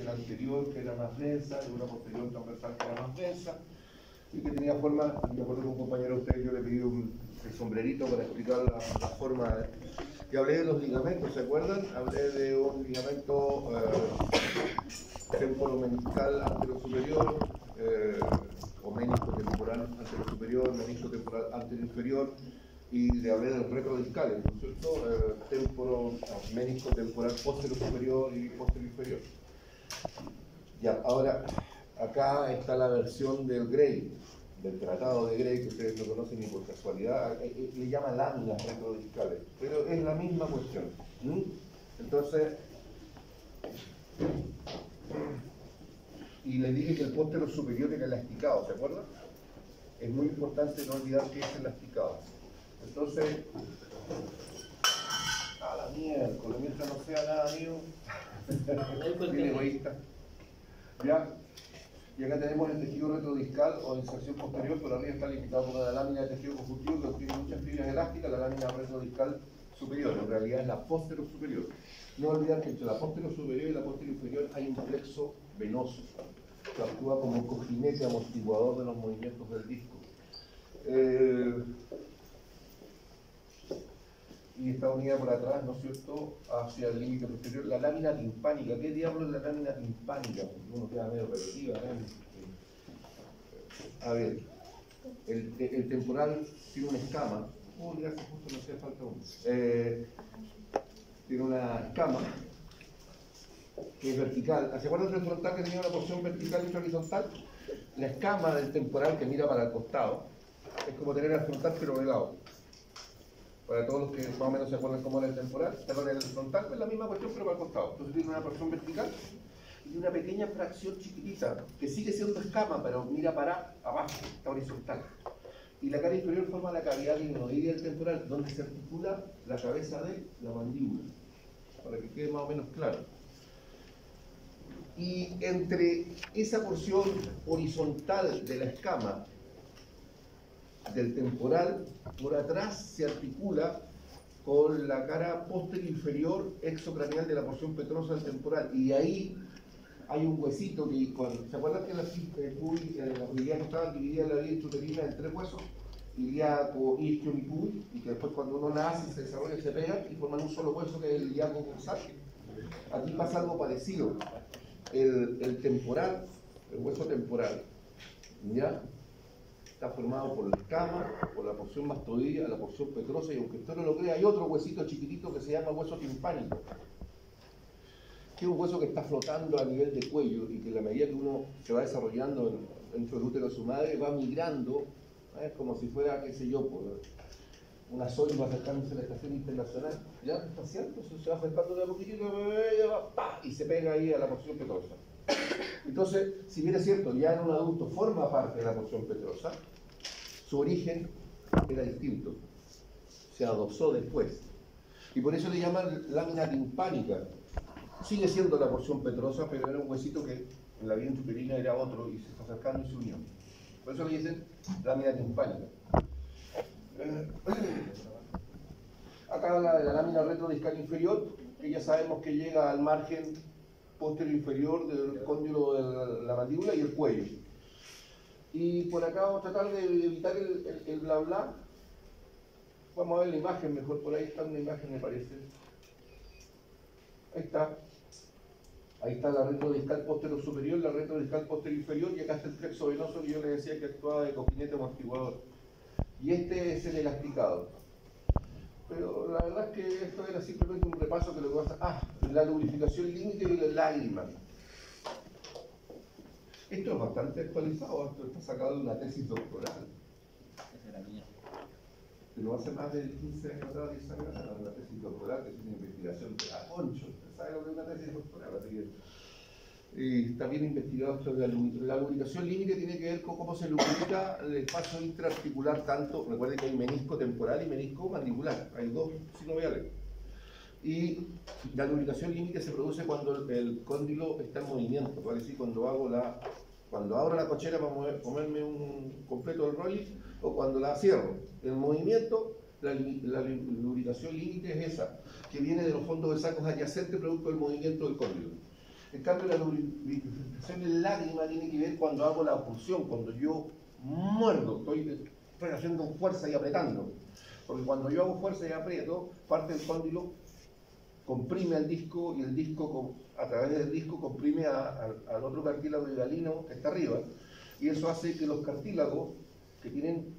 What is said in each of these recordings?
fascia anterior que era más densa y una posterior transversal que era más densa y que tenía forma, me acuerdo que un compañero de ustedes yo le pedí el sombrerito para explicar la forma que hablé de los ligamentos, ¿se acuerdan? Hablé de un ligamento temporomeniscal anterior superior, o menisco temporal anterior superior, menisco temporal anterior inferior, y le hablé del retrodiscales, ¿no es cierto? Menisco temporal posterior superior y posterior inferior. Ya, ahora, acá está la versión del Gray, del tratado de Gray, que ustedes no conocen ni por casualidad, le llama láminas retrodiscales, pero es la misma cuestión. Entonces, y les dije que el póstero superior era elasticado, ¿se acuerdan? Es muy importante no olvidar que es elasticado. Entonces, a la miércoles, mientras no sea nada mío, bien egoísta. ¿Ya? Y acá tenemos el tejido retrodiscal o inserción posterior, pero arriba está limitado por la lámina de tejido conjuntivo que tiene muchas fibras elásticas, la lámina retrodiscal superior, en realidad es la póstero superior. No olvidar que entre la póstero superior y la póstero inferior hay un plexo venoso que actúa como cojinete amortiguador de los movimientos del disco. Y está unida por atrás, ¿no es cierto?, hacia el límite posterior. La lámina timpánica, ¿qué diablos es la lámina timpánica? Uno queda medio repetitiva, A ver, el temporal tiene una escama. Gracias, justo me hacía falta uno. Tiene una escama que es vertical. ¿Se acuerdan del frontal que tenía una porción vertical y horizontal? La escama del temporal que mira para el costado es como tener el frontal pero de lado. Para todos los que más o menos se acuerdan cómo era el temporal, perdón, el frontal es la misma cuestión pero para el costado. Entonces tiene una porción vertical y una pequeña fracción chiquitita que sigue siendo escama pero mira para abajo, está horizontal. Y la cara inferior forma la cavidad glenoidea del temporal, donde se articula la cabeza de la mandíbula, para que quede más o menos claro. Y entre esa porción horizontal de la escama del temporal, por atrás se articula con la cara posterior inferior exocraneal de la porción petrosa del temporal, y ahí hay un huesito que, ¿se acuerdan que las iliacas estaban divididas en la vía intrauterina en 3 huesos? Ilíaco, isquion y puy, y que después cuando uno nace se desarrolla, se pegan y forman un solo hueso que es el ilíaco dorsal. Aquí pasa algo parecido. El temporal, el hueso temporal, ¿ya?, está formado por la escama, por la porción mastoidea, la porción petrosa, y aunque usted no lo crea, hay otro huesito chiquitito que se llama hueso timpánico, que es un hueso que está flotando a nivel de cuello y que a la medida que uno se va desarrollando dentro del útero de su madre, va migrando, es como si fuera, qué sé yo, por una Soyuz va acercándose a la estación internacional, ¿ya? Espacial, entonces se va acercando de a poquitito, y se pega ahí a la porción petrosa. Entonces, si bien es cierto, ya en un adulto forma parte de la porción petrosa, su origen era distinto, se adosó después. Y por eso le llaman lámina timpánica. Sigue siendo la porción petrosa, pero era un huesito que en la vía intrauterina era otro y se está acercando y se unió. Por eso le dicen lámina timpánica. Acá habla de la lámina retrodiscal inferior, que ya sabemos que llega al margen posterior inferior del cóndilo de la mandíbula y el cuello. Y por acá vamos a tratar de evitar el bla bla. Vamos a ver la imagen mejor, por ahí está una imagen, me parece. Ahí está. Ahí está la retrodiscal posterior superior, la retrodiscal posterior inferior, y acá está el plexo venoso que yo les decía que actuaba de cojinete amortiguador. Y este es el elasticado. Pero la verdad es que esto era simplemente un repaso que lo que pasa. La lubrificación límite y la lágrima. Esto es bastante actualizado, esto está sacado de una tesis doctoral. Esa era mía. Pero hace más de 15 años atrás, 10 años atrás, una tesis doctoral que es una investigación de la Concho. ¿Usted sabe lo que es una tesis doctoral? Así que, está bien investigado esto de la lubricación límite, tiene que ver con cómo se lubrica el espacio intraarticular, tanto, recuerden que hay menisco temporal y menisco mandibular, hay dos sinoviales. Y la lubricación límite se produce cuando el cóndilo está en movimiento, ¿vale? Sí, cuando abro la cochera para comerme un completo del rolling, o cuando la cierro. En movimiento, la lubricación límite es esa, que viene de los fondos de sacos adyacentes producto del movimiento del cóndilo. cambio, la lubrificación en lágrima tiene que ver cuando hago la oclusión, cuando yo muerdo, estoy haciendo fuerza y apretando. Porque cuando yo hago fuerza y aprieto, parte del cóndilo comprime al disco y el disco, a través del disco, comprime al otro cartílago hialino que está arriba. Y eso hace que los cartílagos que tienen...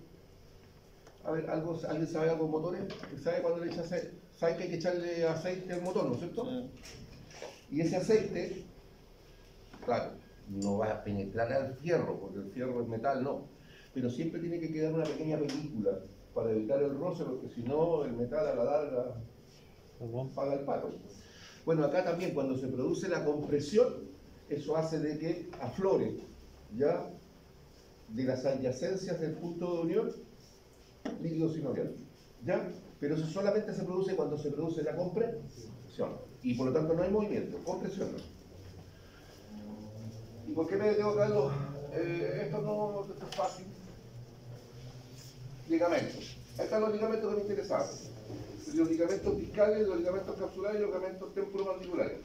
A ver, ¿alguien sabe algo de motores? ¿Sabe cuando le echa aceite? ¿Sabe que hay que echarle aceite al motor, no es cierto? Sí. Y ese aceite, claro, no va a penetrar al fierro, porque el fierro es metal, no. Pero siempre tiene que quedar una pequeña película para evitar el roce, porque si no, el metal a la larga paga el pato. Bueno, acá también cuando se produce la compresión, eso hace de que aflore, ¿ya? De las adyacencias del punto de unión, líquido sinovial, ¿ya? Pero eso solamente se produce cuando se produce la compresión. Y por lo tanto no hay movimiento, compresión no. ¿Y por qué me tengo que darlo? Esto es fácil. Ligamentos. Ahí están los ligamentos que me interesaban. Los ligamentos discales, los ligamentos capsulares y los ligamentos temporomandibulares.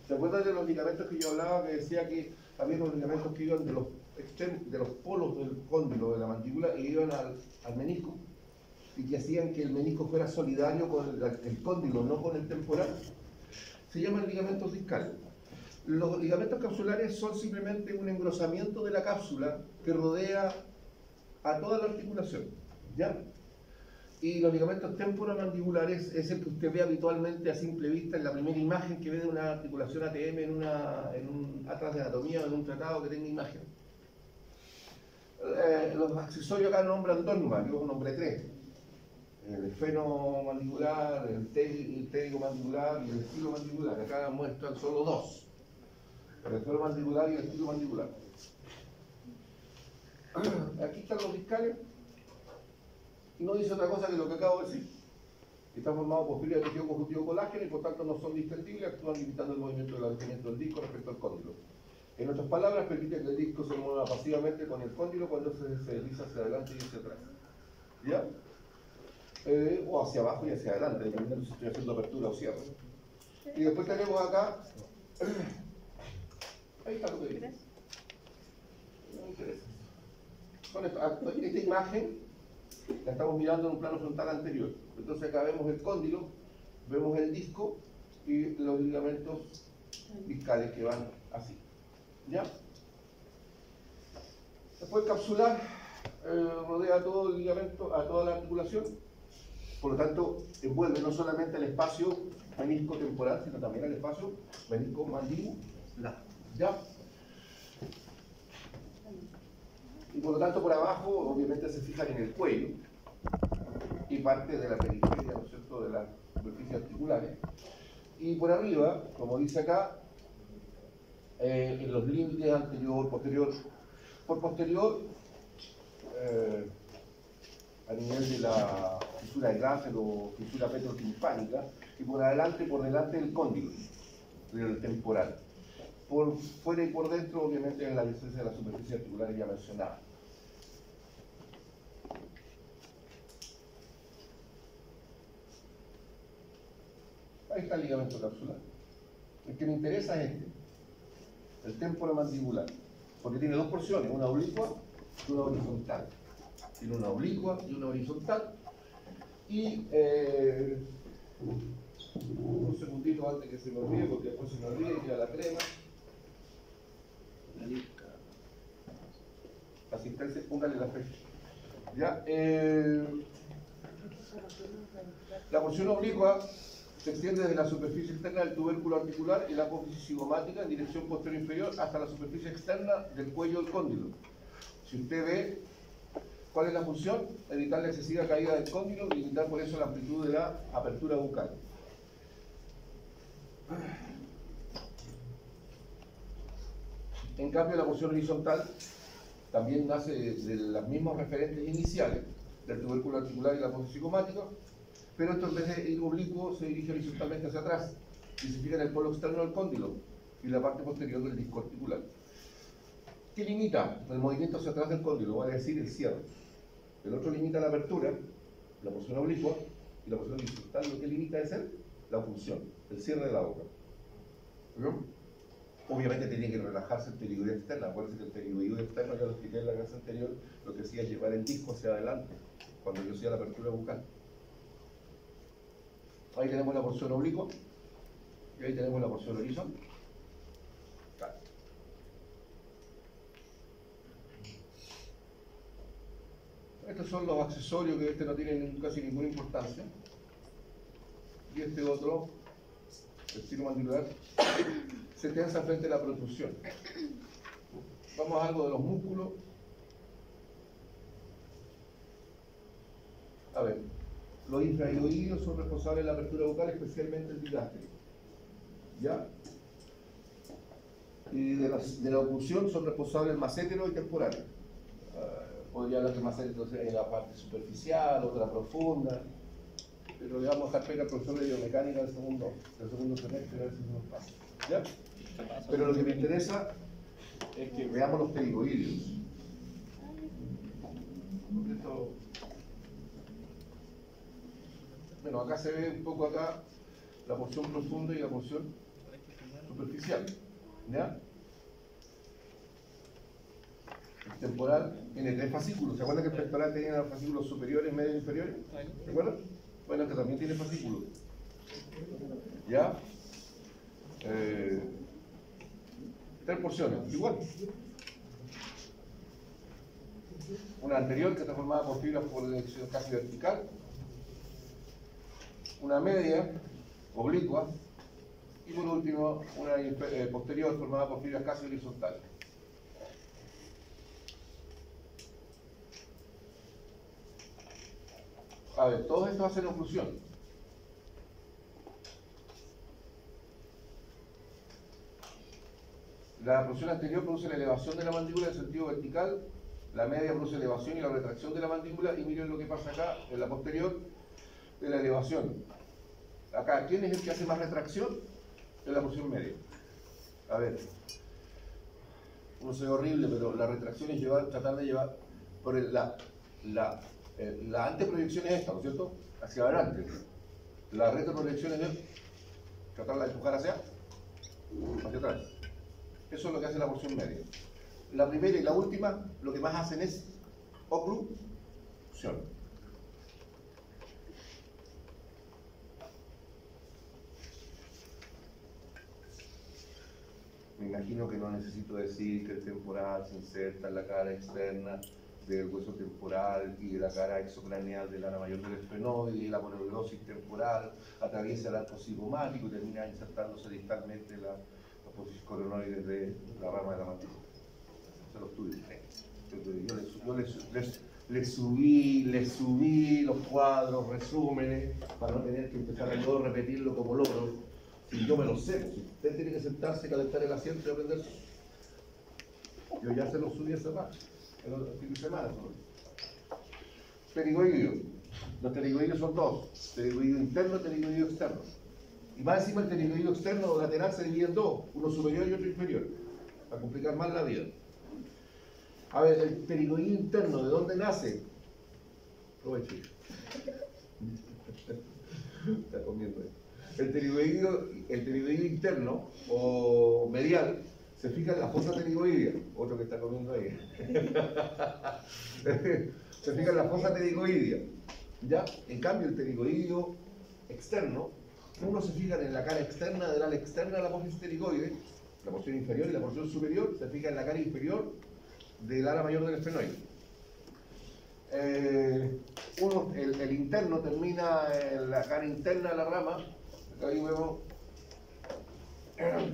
¿Se acuerdan de los ligamentos que yo hablaba? Que decía que había los ligamentos que iban de los polos del cóndilo, de la mandíbula, e iban al menisco, y que hacían que el menisco fuera solidario con el cóndilo, no con el temporal. Se llaman ligamentos discales. Los ligamentos capsulares son simplemente un engrosamiento de la cápsula que rodea a toda la articulación, ¿ya? Y los ligamentos temporomandibulares es el que usted ve habitualmente a simple vista en la primera imagen que ve de una articulación ATM en un atlas de anatomía o en un tratado que tenga imagen. Los accesorios acá nombran dos nomás, yo nombré tres. El esfenomandibular, el pterigomandibular y el estilomandibular. Acá muestran solo dos. El esfenomandibular y el estilomandibular. Aquí están los discales. Y no dice otra cosa que lo que acabo de decir. Están formados por fibras de tejido conjuntivo colágeno y por tanto no son distendibles, actúan limitando el movimiento del alejamiento del disco respecto al cóndilo. En otras palabras, permite que el disco se mueva pasivamente con el cóndilo cuando se desliza hacia adelante y hacia atrás. ¿Ya? O hacia abajo y hacia adelante, dependiendo si estoy haciendo apertura o cierre. Y después tenemos acá... Ahí está lo que dice. No me interesa. Con esta imagen la estamos mirando en un plano frontal anterior. Entonces acá vemos el cóndilo, vemos el disco y los ligamentos discales que van así. ¿Ya? Después capsular rodea todo el ligamento, a toda la articulación. Por lo tanto, envuelve no solamente el espacio menisco-temporal, sino también el espacio menisco-mandibular. ¿Ya? Y por lo tanto, por abajo, obviamente se fijan en el cuello y parte de la periferia, ¿no es cierto?, de las superficies articulares. Y por arriba, como dice acá, en los límites anterior, posterior. Por posterior, a nivel de la fisura de Grassel o fisura petrotimpánica, y por delante del cóndilo, del temporal. Por fuera y por dentro, obviamente, en la licencia de las superficies articulares ya mencionada. Ahí está el ligamento capsular. El que me interesa es el temporomandibular, porque tiene dos porciones, una oblicua y una horizontal. Tiene una oblicua y una horizontal. Y un segundito antes que se me olvide, porque después se me olvida y queda la crema. Asistencia, póngale la fecha. ¿Ya? La porción oblicua se extiende desde la superficie externa del tubérculo articular y la apófisis cigomática en dirección posterior inferior hasta la superficie externa del cuello del cóndilo. Si usted ve, ¿cuál es la función? Evitar la excesiva caída del cóndilo y limitar por eso la amplitud de la apertura bucal. En cambio, la porción horizontal también nace de las mismas referentes iniciales del tubérculo articular y la apófisis cigomática, pero esto en vez de ir oblicuo se dirige horizontalmente hacia atrás y se fija en el polo externo del cóndilo y la parte posterior del disco articular. ¿Qué limita el movimiento hacia atrás del cóndilo? Vale decir el cierre. El otro limita la apertura, la porción oblicua, y la porción horizontal lo que limita es la función, el cierre de la boca. ¿No? Obviamente tiene que relajarse el pterigoideo externo. Acuérdense que el pterigoideo externo, ya lo expliqué en la clase anterior, lo que hacía es llevar el disco hacia adelante cuando yo hacía la apertura bucal. Ahí tenemos la porción oblicua y ahí tenemos la porción horizontal. Estos son los accesorios que no tienen casi ninguna importancia. Y este otro, el ciromandibular, se tensa frente a la protrusión. Vamos a algo de los músculos. A ver, los infraioideos son responsables de la apertura bucal, especialmente el digástrico. ¿Ya? Y de la oclusión son responsables el macétero y temporal. Podría hablar de macétero en la parte superficial, otra profunda. Pero le vamos a dejar pega al profesor de biomecánica del segundo semestre, a ver si nos pasa. ¿Ya? Pero lo que me interesa es que veamos los pterigoideos. Bueno, acá se ve un poco acá la porción profunda y la porción superficial. ¿Ya? El temporal tiene 3 fascículos. ¿Se acuerdan que el pectoral tenía fascículos superiores, medios e inferiores? ¿Se acuerdan? Bueno, este también tiene fascículos. ¿Ya? 3 porciones, igual. Una anterior que está formada por fibras por dirección casi vertical. Una media, oblicua. Y por último, una posterior formada por fibras casi horizontales. A ver, todo esto hace oclusión. La porción anterior produce la elevación de la mandíbula en sentido vertical, la media produce elevación y la retracción de la mandíbula, y miren lo que pasa acá, en la posterior, de la elevación. Acá, ¿quién es el que hace más retracción? Es la porción media. A ver, no sé, horrible, pero la retracción es tratar de llevar por la anteproyección es esta, ¿no es cierto? Hacia adelante. La retroproyección es tratar de empujar hacia atrás. Eso es lo que hace la porción media. La primera y la última, lo que más hacen es oclusión. Me imagino que no necesito decir que el temporal se inserta en la cara externa del hueso temporal y de la cara exocraneal del ala mayor del esfenoide, y la aponeurosis temporal atraviesa el arco cigomático y termina insertándose distalmente la apófisis coronoides de la rama de la mandíbula. Se lo estudio. Yo les subí los cuadros, resúmenes, para no tener que empezar a todo repetirlo como loro. Si yo me lo sé, si usted tiene que sentarse, calentar el asiento y aprender. Yo ya se lo subí esa parte. El fin de semana. Pterigoideo. Los pterigoideos son 2: pterigoideo interno y pterigoideo externo. Y más encima el pterigoideo externo o lateral se divide en 2, uno superior y otro inferior, para complicar más la vida. A ver, el pterigoideo interno, ¿de dónde nace? Aproveche. Está comiendo ahí. El pterigoideo interno o medial se fija en la fosa pterigoidea, otro que está comiendo ahí. Se fija en la fosa pterigoidea. ¿Ya? En cambio, el pterigoideo externo, uno se fija en la cara externa del ala externa de la apófisis pterigoide, la porción inferior, y la porción superior se fija en la cara inferior del ala mayor del esfenoide. El interno termina en la cara interna de la rama, acá ahí vemos,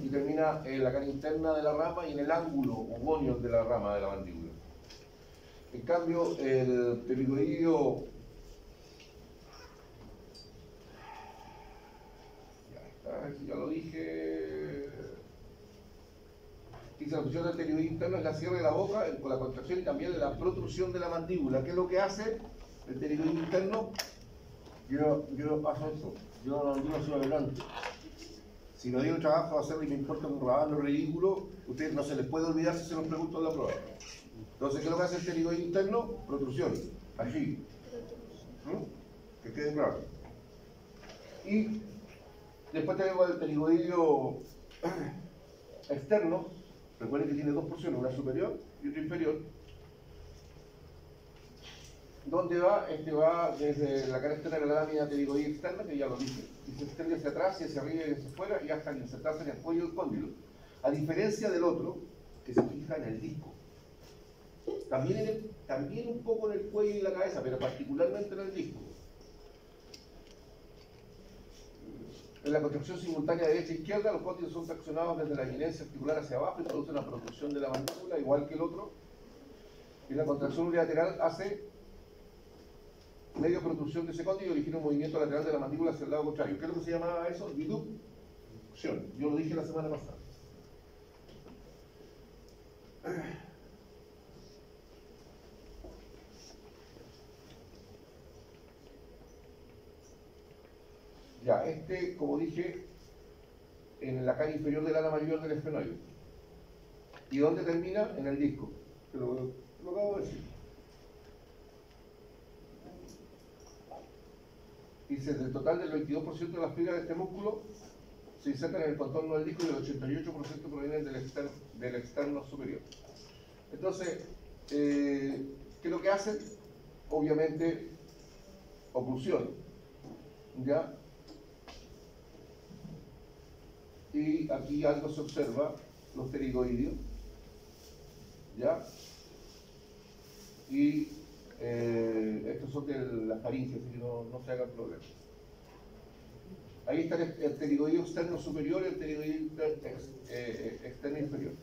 y termina en la cara interna de la rama y en el ángulo ugonion de la rama de la mandíbula. En cambio, el pterigoideo ya lo dije. Dice la función del pterigoideo interno es la cierre de la boca con la contracción y también la protrusión de la mandíbula. ¿Qué es lo que hace el pterigoideo interno? Yo paso eso. Yo no soy adelante. Si no digo trabajo a hacerlo y me importa un rabano ridículo, ustedes no se les puede olvidar si se los pregunto en la prueba. Entonces, ¿qué es lo que hace el pterigoideo interno? Protrusión. Allí. Que quede claro. Y después tenemos el pterigoideo externo, recuerden que tiene dos porciones, una superior y otra inferior. ¿Dónde va? Este va desde la cara externa de la lámina pterigoide externa, que ya lo dije, y se extiende hacia atrás y hacia arriba y hacia afuera y hasta insertarse en el cuello del cóndilo. A diferencia del otro, que se fija en el disco. También un poco en el cuello y la cabeza, pero particularmente en el disco. En la contracción simultánea derecha e izquierda, los cóndilos son traccionados desde la eminencia articular hacia abajo y producen la protrusión de la mandíbula, igual que el otro. Y la contracción unilateral hace medio protrusión de ese cóndilo y origina un movimiento lateral de la mandíbula hacia el lado contrario. ¿Qué es lo que se llamaba eso? Biducción. Yo lo dije la semana pasada. Ya, como dije, en la cara inferior del ala mayor del esfenoide. ¿Y dónde termina? En el disco. Lo acabo de decir. Dice, del total del 22% de las fibras de este músculo se insertan en el contorno del disco y el 88% provienen del externo superior. Entonces, ¿qué es lo que hacen? Obviamente, oclusión. ¿Ya? Y aquí algo se observa, los pterigoideos, ¿ya? Y estos son de las faringes, así que no se hagan problemas. Ahí está el pterigoideo externo superior y el pterigoideo externo inferior.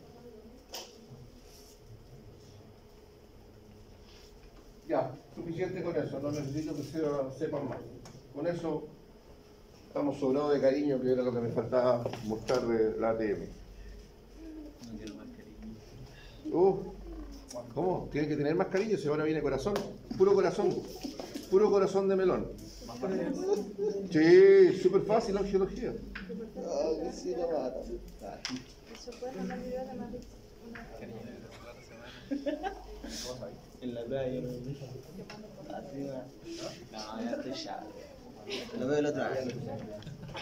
Ya, suficiente con eso, no necesito que sepan más. Con eso estamos sobrados de cariño, que era lo que me faltaba mostrar de la ATM. No quiero más cariño. ¿Cómo? Tiene que tener más cariño, si ahora viene corazón. Puro corazón de melón. Sí, súper fácil la geología. Eso puede mandar video de más. Cariño de la semana. En la playa, arriba. No, ya estoy ya. Lo veo el otro año.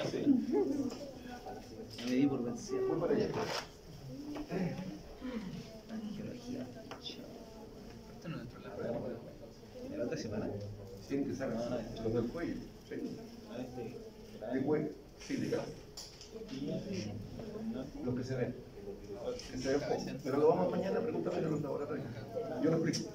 Sí. Me di por vencido. Voy para allá. Arqueología. Esto no es dentro de la prueba. ¿En la otra semana? Tienen que ser los del cuello. Sí. De cuello. Sí, de cara. Los que se ven. Que se ven poco. Pero lo vamos mañana a preguntar en los laboratorios. Yo lo explico.